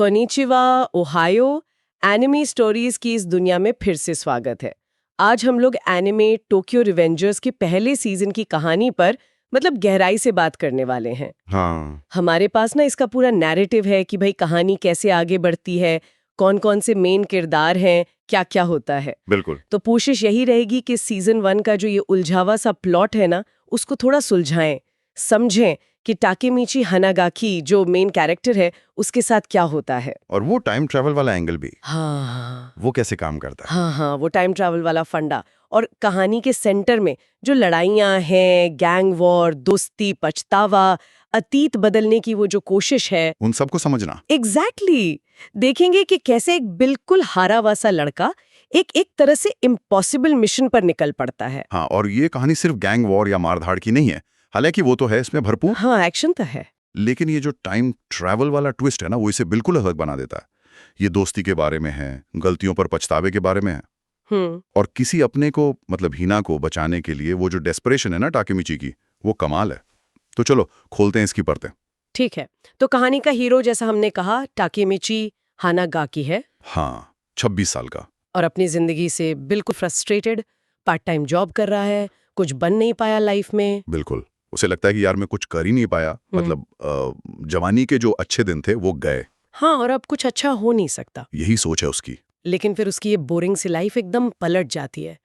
Konnichiwa, Ohio, anime stories की इस दुनिया में फिर से स्वागत है। आज हम लोग एनिमे टोक्यो रिवेंजर्स के पहले सीजन की कहानी पर गहराई से बात करने वाले हैं। हाँ। हमारे पास ना इसका पूरा नैरेटिव है कि भाई कहानी कैसे आगे बढ़ती है, कौन कौन से मेन किरदार हैं, क्या क्या होता है। बिल्कुल। तो कोशिश यही रहेगी कि सीजन 1 का जो ये उलझावा सा प्लॉट है ना, उसको थोड़ा सुलझाएं, समझें कि टाकेमिची हनागाकी जो मेन कैरेक्टर है उसके साथ क्या होता है। और वो टाइम ट्रैवल वाला एंगल भी। हाँ वो कैसे काम करता है। हाँ, वो टाइम ट्रैवल वाला फंडा और कहानी के सेंटर में जो लड़ाइयाँ हैं, गैंग वॉर, दोस्ती, पछतावा, अतीत बदलने की वो जो कोशिश है, उन सबको समझना। एग्जैक्टली देखेंगे कि कैसे एक बिल्कुल हारा हुआ सा लड़का एक तरह से इम्पॉसिबल मिशन पर निकल पड़ता है। हाँ, और ये कहानी सिर्फ गैंग वॉर या मारधाड़ की नहीं है, हालांकि वो तो है इसमें भरपूर। हाँ, एक्शन तो है, लेकिन ये जो टाइम ट्रैवल वाला ट्विस्ट है ना, वो इसे बिल्कुल अलग बना देता है। ये दोस्ती के बारे में है, गलतियों पर पछतावे के बारे में है, और किसी अपने को हिना को बचाने के लिए वो जो डेस्परेशन है ना टाकेमिची की, वो कमाल है। तो चलो खोलते हैं इसकी परतें। ठीक है, तो कहानी का हीरो जैसा हमने कहा टाकेमिची हनागाकी है। हाँ, 26 साल का। और अपनी जिंदगी से बिल्कुल फ्रस्ट्रेटेड, पार्ट टाइम जॉब कर रहा है, कुछ बन नहीं पाया लाइफ में। बिल्कुल, उसे लगता है कि यार मैं कुछ कर ही नहीं पाया, जवानी के जो अच्छे दिन थे वो गए। हाँ, और अब कुछ अच्छा हो नहीं सकता, यही सोच है उसकी। लेकिन फिर उसकी ये बोरिंग सी लाइफ एकदम पलट जाती है।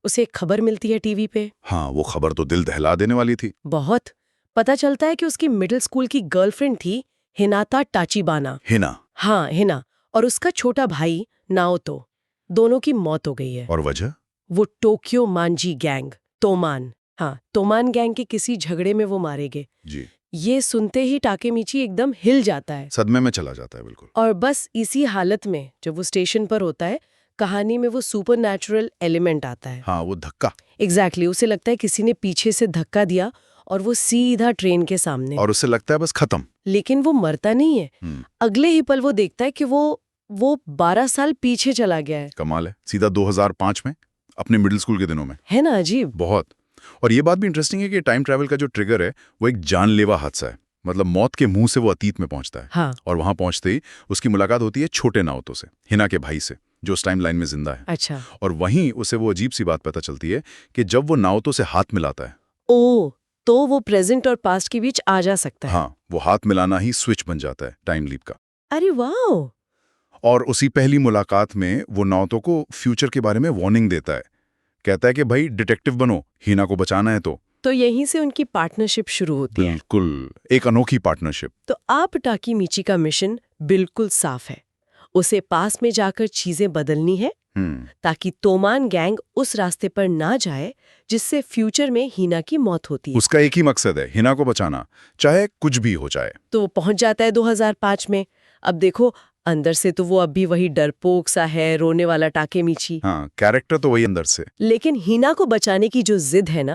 उसे एक खबर मिलती है टीवी पे। हाँ, वो खबर तो दिल दहला देने वाली थी। बहुत। पता चलता है कि उसकी मिडिल स्कूल की गर्लफ्रेंड थी हिनाता टाचिबाना। हिना। हाँ, हिना। और उसका छोटा भाई नाओतो। दोनों की मौत हो गई है। और वजह? वो टोक्यो मांजी गैंग, तोमान, हाँ, तोमान गैंग के किसी झगड़े में वो मारे गए। जी। ये सुनते ही टाकेमिची एकदम हिल जाता है, सदमे में चला जाता है। बिल्कुल। और बस इसी हालत में जब वो स्टेशन पर होता है, कहानी में वो सुपरनैचुरल एलिमेंट आता है। हाँ, वो धक्का। एग्जैक्टली, उसे लगता है किसी ने पीछे से धक्का दिया और वो सीधा ट्रेन के सामने। और उससे लगता है बस खत्म। लेकिन वो मरता नहीं है। अगले ही पल वो देखता है कि वो 12 साल पीछे चला गया है। कमाल है, सीधा 2005 में, अपने मिडिल स्कूल के दिनों में। है ना अजीब? बहुत। और ये बात भी इंटरेस्टिंग है कि टाइम ट्रैवल का जो ट्रिगर है वो एक जानलेवा हादसा है। मौत के मुंह से वो अतीत में पहुंचता है। हाँ। और वहां पहुंचते ही उसकी मुलाकात होती है छोटे नाओतो से, हिना के भाई से, जो उस टाइम लाइन में जिंदा है। अच्छा। और वहीं उसे वो अजीब सी बात पता चलती है कि जब वो नाओतो से हाथ मिलाता है, ओ, तो वो प्रेजेंट और पास्ट के बीच आ जा सकता है। हाँ, वो हाथ मिलाना ही स्विच बन जाता है टाइम लीप का। अरे वाह! और उसी पहली मुलाकात में वो नाओतो को फ्यूचर के बारे में वार्निंग देता है। कहता है कि भाई डिटेक्टिव बनो, हिना को बचाना है। तो यहीं से उनकी पार्टनरशिप शुरू होती है। बिल्कुल, एक अनोखी पार्टनरशिप। तो आप टाकेमिची का मिशन बिल्कुल साफ है। उसे पास में जाकर चीजें बदलनी है, ताकि तोमान गैंग उस रास्ते पर ना जाए जिससे फ्यूचर में हिना की मौत होती है। उसका एक ही मकसद है, हिना को बचाना, चाहे कुछ भी हो जाए। तो वो पहुंच जाता है 2005 में। अब देखो, अंदर से तो वो अब भी वही डरपोक सा है, रोने वाला टाकेमिची। हाँ, कैरेक्टर तो वही अंदर से। लेकिन हिना को बचाने की जो जिद है ना,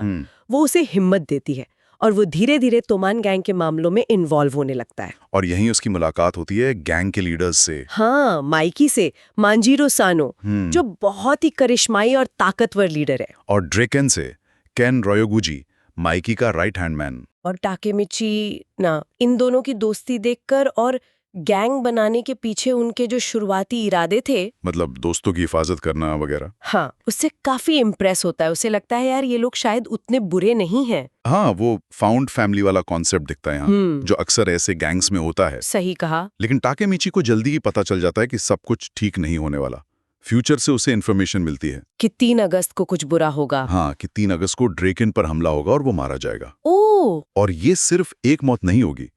वो उसे हिम्मत देती है, और वो धीरे धीरे तोमान गैंग के मामलों में इन्वॉल्व होने लगता है। और यहीं उसकी मुलाकात होती है गैंग के लीडर्स से। हाँ, माइकी से, मांजीरो सानो, जो बहुत ही करिश्माई और ताकतवर लीडर है। और ड्रेकेन से, केन रोयोगुजी, माइकी का राइट हैंड मैन। और टाकेमिची ना इन दोनों की दोस्ती देखकर और गैंग बनाने के पीछे उनके जो शुरुआती इरादे थे, दोस्तों की हिफाजत करना वगैरह, हाँ, उससे काफी इम्प्रेस होता है। उसे लगता है यार ये लोग शायद उतने बुरे नहीं हैं। हाँ, वो फाउंड फैमिली वाला कॉन्सेप्ट दिखता है यहाँ, जो अक्सर ऐसे गैंग्स में होता है। सही कहा। लेकिन टाकेमिची को जल्दी ही पता चल जाता है कि सब कुछ ठीक नहीं होने वाला। फ्यूचर से उसे इन्फॉर्मेशन मिलती है कि 3 अगस्त को कुछ बुरा होगा। हाँ, कि 3 अगस्त को ड्रेकेन पर हमला होगा और वो मारा जाएगा। ओह! और ये सिर्फ एक मौत नहीं होगी,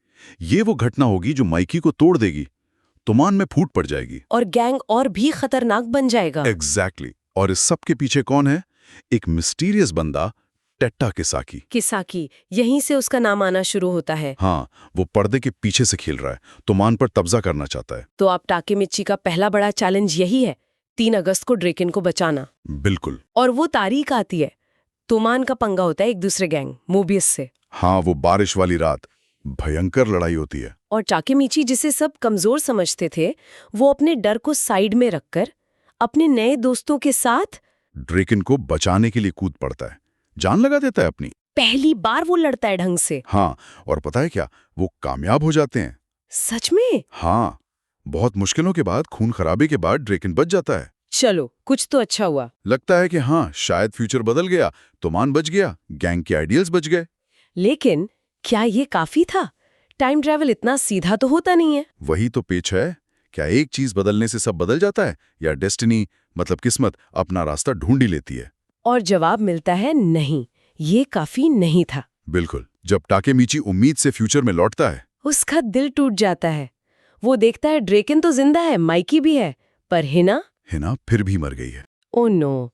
ये वो घटना होगी जो माइकी को तोड़ देगी, तुमान में फूट पड़ जाएगी, और गैंग और भी खतरनाक बन जाएगा। एग्जैक्टली। और इस सब के पीछे कौन है? एक मिस्टीरियस बंदा, टेट्टा किसाकी। किसाकी, यहीं से उसका नाम आना शुरू होता है। हाँ, वो पर्दे के पीछे से खेल रहा है, तुमान पर कब्जा करना चाहता है। तो आप टाकेमिची का पहला बड़ा चैलेंज यही है, 3 अगस्त को ड्रेकेन को बचाना। बिल्कुल। और वो तारीख आती है, तुमान का पंगा होता है एक दूसरे गैंग मोबियस से। हाँ, वो बारिश वाली रात भयंकर लड़ाई होती है। और टाकेमिची, जिसे सब कमजोर समझते थे, वो अपने डर को साइड में रखकर अपने नए दोस्तों के साथ ड्रेकेन को बचाने के लिए कूद पड़ता है, जान लगा देता है अपनी। पहली बार वो लड़ता है ढंग से। हाँ, और पता है क्या, वो कामयाब हो जाते हैं। सच में? हाँ, बहुत मुश्किलों के बाद, खून खराबे के बाद ड्रेकन बच जाता है। चलो, कुछ तो अच्छा हुआ। लगता है कि हाँ, शायद फ्यूचर बदल गया, तोमान बच गया, गैंग के आइडियल्स बच गए। लेकिन क्या ये काफी था? टाइम ट्रैवल इतना सीधा तो होता नहीं है। वही तो पेच है। क्या एक चीज बदलने से सब बदल जाता है, या डेस्टिनी मतलब किस्मत अपना रास्ता ढूंढ ही लेती है? और जवाब मिलता है नहीं, ये काफी नहीं था। बिल्कुल। जब टाकेमीची उम्मीद से फ्यूचर में लौटता है, उसका दिल टूट जाता है। वो देखता है ड्रेकन तो जिंदा है, माइकी भी है, पर हिना फिर भी मर गई है। ओ नो,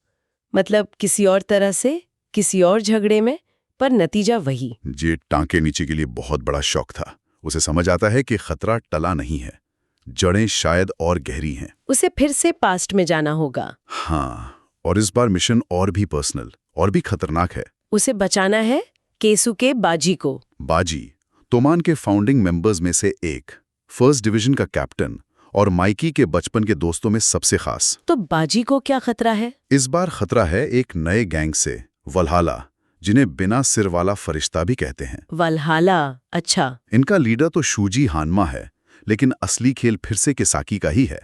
मतलब किसी और तरह से, किसी और झगड़े में, पर नतीजा वही। ये टाकेमीची के लिए बहुत बड़ा शौक था। उसे समझ आता है कि खतरा टला नहीं है, जड़ें शायद और गहरी हैं। उसे फिर से पास्ट में जाना होगा। हाँ, और इस बार मिशन और भी पर्सनल और भी खतरनाक है। उसे बचाना है केसुके बाजी को। बाजी, तोमान के फाउंडिंग मेंबर्स में से एक, फर्स्ट डिवीजन का कैप्टन और माइकी के बचपन के दोस्तों में सबसे खास। तो बाजी को क्या खतरा है? इस बार खतरा है एक नए गैंग से, वल्हाला, जिन्हें बिना सिर वाला फरिश्ता भी कहते हैं। वल्हाला, अच्छा। इनका लीडर तो शूजी हानमा है, लेकिन असली खेल फिर से किसाकी का ही है।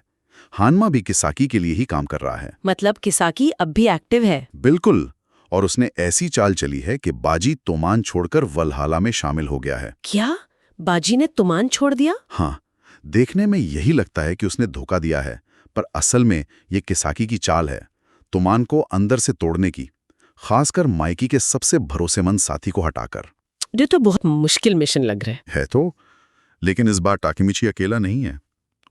हानमा भी किसाकी के लिए ही काम कर रहा है। मतलब किसाकी अब भी एक्टिव है? बिल्कुल, और उसने ऐसी चाल चली है कि बाजी तोमान छोड़कर वल्हाला में शामिल हो गया है। क्या बाजी ने तोमान छोड़ दिया? हाँ, देखने में यही लगता है कि उसने धोखा दिया है, पर असल में ये किसाकी की चाल है, तोमान को अंदर से तोड़ने की, खासकर माइकी के सबसे भरोसेमंद साथी को हटाकर। ये तो बहुत मुश्किल मिशन लग रहा है तो, लेकिन इस बार टाकेमीची अकेला नहीं है।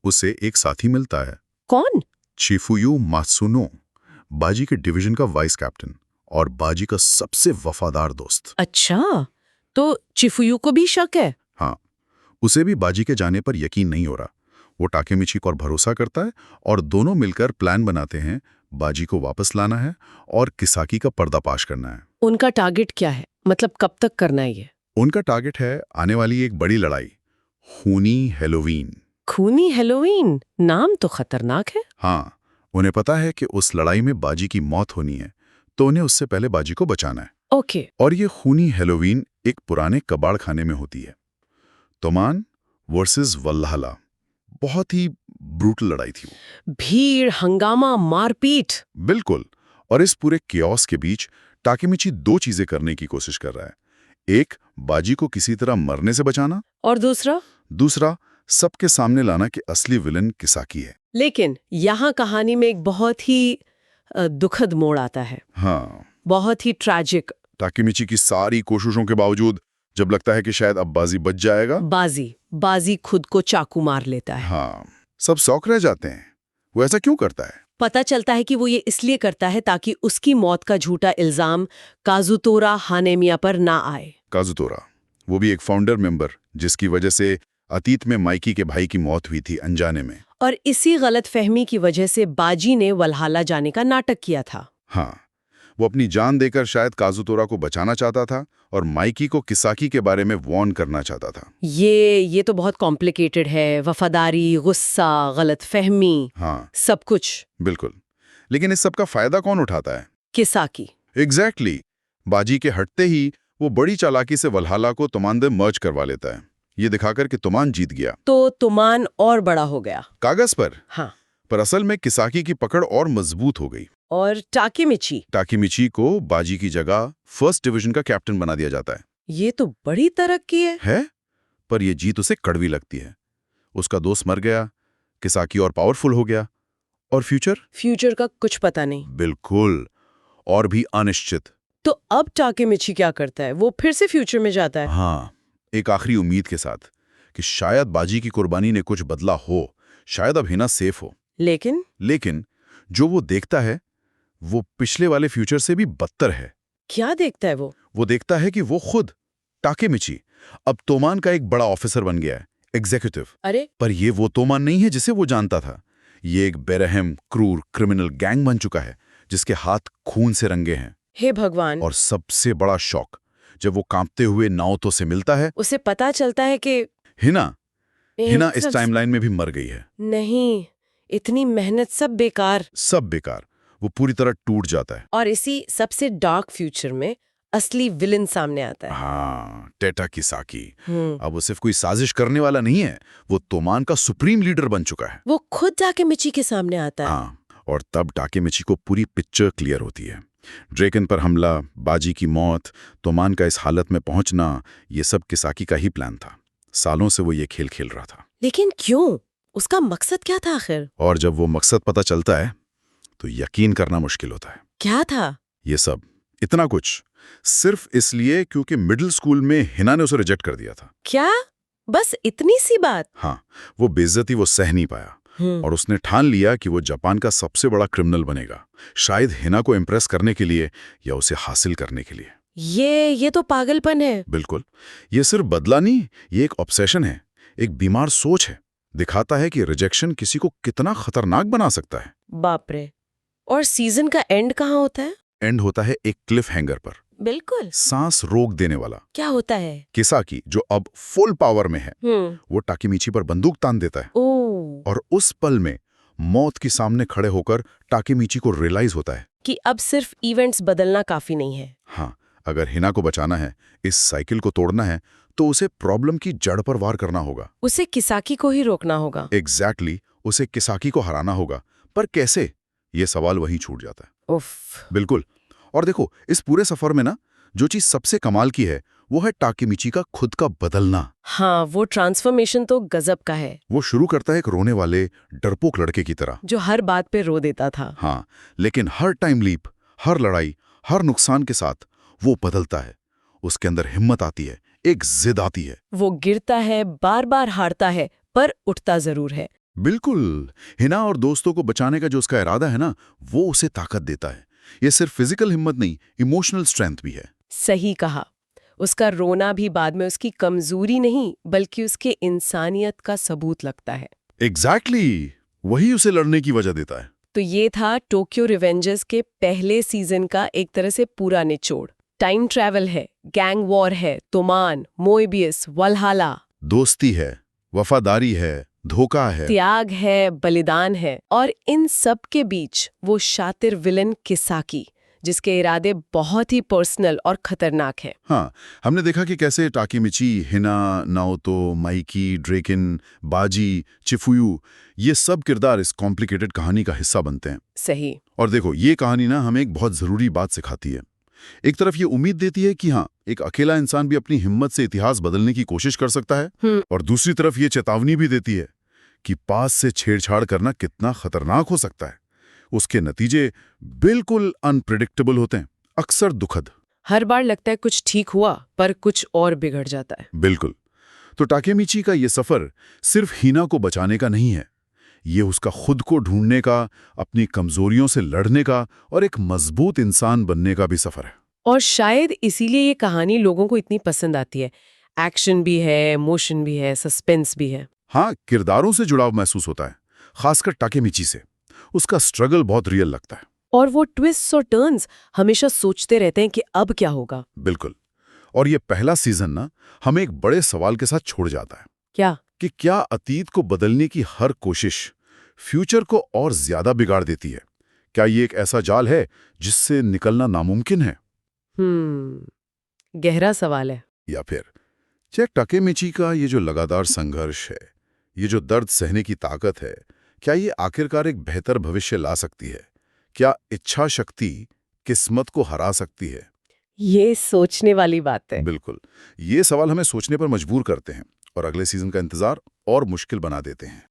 उसे एक साथी मिलता है। कौन? चिफुयु मात्सुनो, बाजी के डिवीजन का वाइस कैप्टन और बाजी का सबसे वफादार दोस्त। अच्छा, तो चिफुयु को भी शक है? हाँ, उसे भी बाजी के जाने पर यकीन नहीं हो रहा। वो टाकेमीची पर भरोसा करता है और दोनों मिलकर प्लान बनाते हैं। बाजी को वापस लाना है और किसाकी का पर्दाफाश करना है। उनका टारगेट क्या है? मतलब कब तक करना है ये? उनका टारगेट है आने वाली एक बड़ी लड़ाई, खूनी हैलोवीन। खूनी हैलोवीन, नाम तो खतरनाक है। हाँ, उन्हें पता है कि उस लड़ाई में बाजी की मौत होनी है, तो उन्हें उससे पहले बाजी को बचाना है। ओके। और ये खूनी हैलोवीन एक पुराने कबाड़ खाने में होती है। तोमान वर्सेस वल्हाला, बहुत ही ब्रूटल लड़ाई थी वो। भीड़, हंगामा, मारपीट। बिल्कुल, और इस पूरे कियोस्क के बीच टाकेमीची दो चीजें करने की कोशिश कर रहा है। एक, बाजी को किसी तरह मरने से बचाना, और दूसरा सबके सामने लाना कि असली विलन किसाकी है। लेकिन यहाँ कहानी में एक बहुत ही दुखद मोड़ आता है। हाँ, बहुत ही ट्रैजिक। टाकेमीची की सारी कोशिशों के बावजूद जब लगता है कि शायद अब बाजी बच जाएगा, बाजी खुद को चाकू मार लेता है। हाँ, सब शौक रह जाते हैं। वो ऐसा क्यों करता है? पता चलता है कि वो ये इसलिए करता है ताकि उसकी मौत का झूठा इल्जाम काजुतोरा हानेमिया पर ना आए। काजुतोरा, वो भी एक फाउंडर मेंबर, जिसकी वजह से अतीत में माइकी के भाई की मौत हुई थी अनजाने में। और इसी गलतफहमी की वजह से बाजी ने वल्हाला जाने का नाटक किया था। हाँ, वो अपनी जान देकर शायद काजुतोरा को बचाना चाहता था और माइकी को किसाकी के बारे में वार्न करना चाहता था। ये तो बहुत कॉम्प्लिकेटेड है। वफादारी, गुस्सा, गलतफहमी, हाँ, सब कुछ। बिल्कुल। लेकिन इस सब का फायदा कौन उठाता है? किसाकी। एग्जैक्टली। बाजी के हटते ही वो बड़ी चालाकी से वल्हाला को तोमान से मर्ज करवा लेता है, ये दिखाकर कि तोमान जीत गया। तो तोमान और बड़ा हो गया कागज पर, हाँ, पर असल में किसाकी की पकड़ और मजबूत हो गई। और टाकेमीची को बाजी की जगह फर्स्ट डिवीजन का कैप्टन बना दिया जाता है। ये तो बड़ी तरक्की है। पर यह जीत उसे कड़वी लगती है। उसका दोस्त मर गया, किसाकी और पावरफुल हो गया, और फ्यूचर का कुछ पता नहीं। बिल्कुल, और भी अनिश्चित। तो अब टाकेमीची क्या करता है? वो फिर से फ्यूचर में जाता है। हाँ, एक आखिरी उम्मीद के साथ कि शायद बाजी की कुर्बानी ने कुछ बदला हो, शायद अब हिना सेफ हो। लेकिन जो वो देखता है वो पिछले वाले फ्यूचर से भी बदतर है। क्या देखता है वो? वो देखता है कि वो खुद, टाकेमीची, अब तोमान का एक बड़ा ऑफिसर बन गया है, एग्जीक्यूटिव। अरे, पर ये वो तोमान नहीं है जिसे वो जानता था। ये एक बेरहम, क्रूर क्रिमिनल गैंग बन चुका है, जिसके हाथ खून से रंगे हैं। हे भगवान। और सबसे बड़ा शौक, जब वो कांपते हुए नाओतो से मिलता है, उसे पता चलता है कि हिना इस टाइमलाइन में भी मर गई है। नहीं, इतनी मेहनत सब बेकार। वो पूरी तरह टूट जाता है। और इसी सबसे डार्क फ्यूचर में असली विलन सामने आता है। हाँ, टेटा किसाकी। अब वो सिर्फ कोई साजिश करने वाला नहीं है, वो तोमान का सुप्रीम लीडर बन चुका है। वो खुद टाकेमिची के सामने आता है। हाँ, और तब टाकेमिची को पूरी पिक्चर क्लियर होती है। ड्रेकन पर हमला, बाजी की मौत, तोमान का इस हालत में पहुंचना, ये सब किसाकी का ही प्लान था। सालों से वो ये खेल खेल रहा था। लेकिन क्यों? उसका मकसद क्या था आखिर? और जब वो मकसद पता चलता है तो यकीन करना मुश्किल होता है। क्या था? ये सब, इतना कुछ, सिर्फ इसलिए क्योंकि मिडिल स्कूल में हिना ने उसे रिजेक्ट कर दिया था। क्या? बस इतनी सी बात? हाँ, वो बेइज्जती वो सह नहीं पाया और उसने ठान लिया कि वो जापान का सबसे बड़ा क्रिमिनल बनेगा, शायद हिना को इम्प्रेस करने के लिए या उसे हासिल करने के लिए। ये तो पागलपन है। बिल्कुल, ये सिर्फ बदला नहीं, ये एक ऑब्सेशन है, एक बीमार सोच है। दिखाता है कि रिजेक्शन किसी को कितना खतरनाक बना सकता है। बाप रे। और सीजन का एंड कहाँ होता है? एंड होता है एक क्लिफ हैंगर पर, बिल्कुल। सांस रोक देने वाला। क्या होता है? किसाकी, जो अब फुल पावर में है, वो टाकेमिची पर बंदूक तान देता है। और उस पल में मौत के सामने खड़े होकर टाकेमिची को रियलाइज होता है कि अब सिर्फ इवेंट्स बदलना काफी नहीं है। हाँ, अगर हिना को बचाना है, इस साइकिल को तोड़ना है, तो उसे प्रॉब्लम की जड़ पर वार करना होगा। उसे किसाकी को ही रोकना होगा। एग्जैक्टली, उसे किसाकी को हराना होगा। पर कैसे? ये सवाल वहीं छूट जाता है। उफ। बिल्कुल। और देखो, इस पूरे सफर में ना, जो चीज सबसे कमाल की है वो है टाकेमिची का खुद का बदलना। हाँ, वो ट्रांसफॉर्मेशन तो गजब का है। वो शुरू करता है एक रोने वाले डरपोक लड़के की तरह, जो हर बात पे रो देता था। हाँ, लेकिन हर टाइम लीप, हर लड़ाई, हर नुकसान के साथ वो बदलता है। उसके अंदर हिम्मत आती है, एक जिद आती है। वो गिरता है, बार बार हारता है, पर उठता जरूर है। बिल्कुल। हिना और दोस्तों को बचाने का जो उसका इरादा है ना, वो उसे ताकत देता है। ये सिर्फ फिजिकल हिम्मत नहीं, इमोशनल स्ट्रेंथ भी है। सही कहा। उसका रोना भी बाद में उसकी कमजोरी नहीं, बल्कि उसके इंसानियत का सबूत लगता है। एग्जैक्टली, वही उसे लड़ने की वजह देता है। तो ये था टोक्यो रिवेंजर्स के पहले सीजन का एक तरह से पूरा निचोड़। टाइम ट्रैवल है, गैंग वॉर है, तोमान, मोएबियस, वल्हाला, दोस्ती है, वफादारी है, धोखा है, त्याग है, बलिदान है, और इन सब के बीच वो शातिर विलन किसाकी, जिसके इरादे बहुत ही पर्सनल और खतरनाक हैं। हाँ, हमने देखा कि कैसे टाकेमिची, हिना, नाओतो, माइकी, ड्रेकिन, बाजी, चिफुयू, ये सब किरदार इस कॉम्प्लिकेटेड कहानी का हिस्सा बनते हैं। सही। और देखो, ये कहानी ना हमें एक बहुत जरूरी बात सिखाती है। एक तरफ ये उम्मीद देती है कि हाँ, एक अकेला इंसान भी अपनी हिम्मत से इतिहास बदलने की कोशिश कर सकता है, और दूसरी तरफ ये चेतावनी भी देती है कि पास से छेड़छाड़ करना कितना खतरनाक हो सकता है। उसके नतीजे बिल्कुल अनप्रेडिक्टेबल होते हैं, अक्सर दुखद। हर बार लगता है कुछ ठीक हुआ, पर कुछ और बिगड़ जाता है। बिल्कुल। तो टाकेमिची का ये सफर सिर्फ हिना को बचाने का नहीं है, ये उसका खुद को ढूंढने का, अपनी कमजोरियों से लड़ने का और एक मजबूत इंसान बनने का भी सफर है। और शायद इसीलिए ये कहानी लोगों को इतनी पसंद आती है। एक्शन भी है, इमोशन भी है, सस्पेंस भी है। हाँ, किरदारों से जुड़ाव महसूस होता है, खासकर टाकेमिची से। उसका स्ट्रगल बहुत रियल लगता है। और वो ट्विस्ट्स और टर्न्स हमेशा सोचते रहते हैं कि अब क्या होगा। बिल्कुल। और ये पहला सीजन ना हमें एक बड़े सवाल के साथ छोड़ जाता है। क्या? कि क्या अतीत को बदलने की हर कोशिश फ्यूचर को और ज्यादा बिगाड़ देती है? क्या ये एक ऐसा जाल है जिससे निकलना नामुमकिन है? गहरा सवाल है। या फिर चेक टाकेमिची का ये जो लगातार संघर्ष है, ये जो दर्द सहने की ताकत है, क्या ये आखिरकार एक बेहतर भविष्य ला सकती है? क्या इच्छा शक्ति किस्मत को हरा सकती है? ये सोचने वाली बात है। बिल्कुल। ये सवाल हमें सोचने पर मजबूर करते हैं और अगले सीजन का इंतजार और मुश्किल बना देते हैं।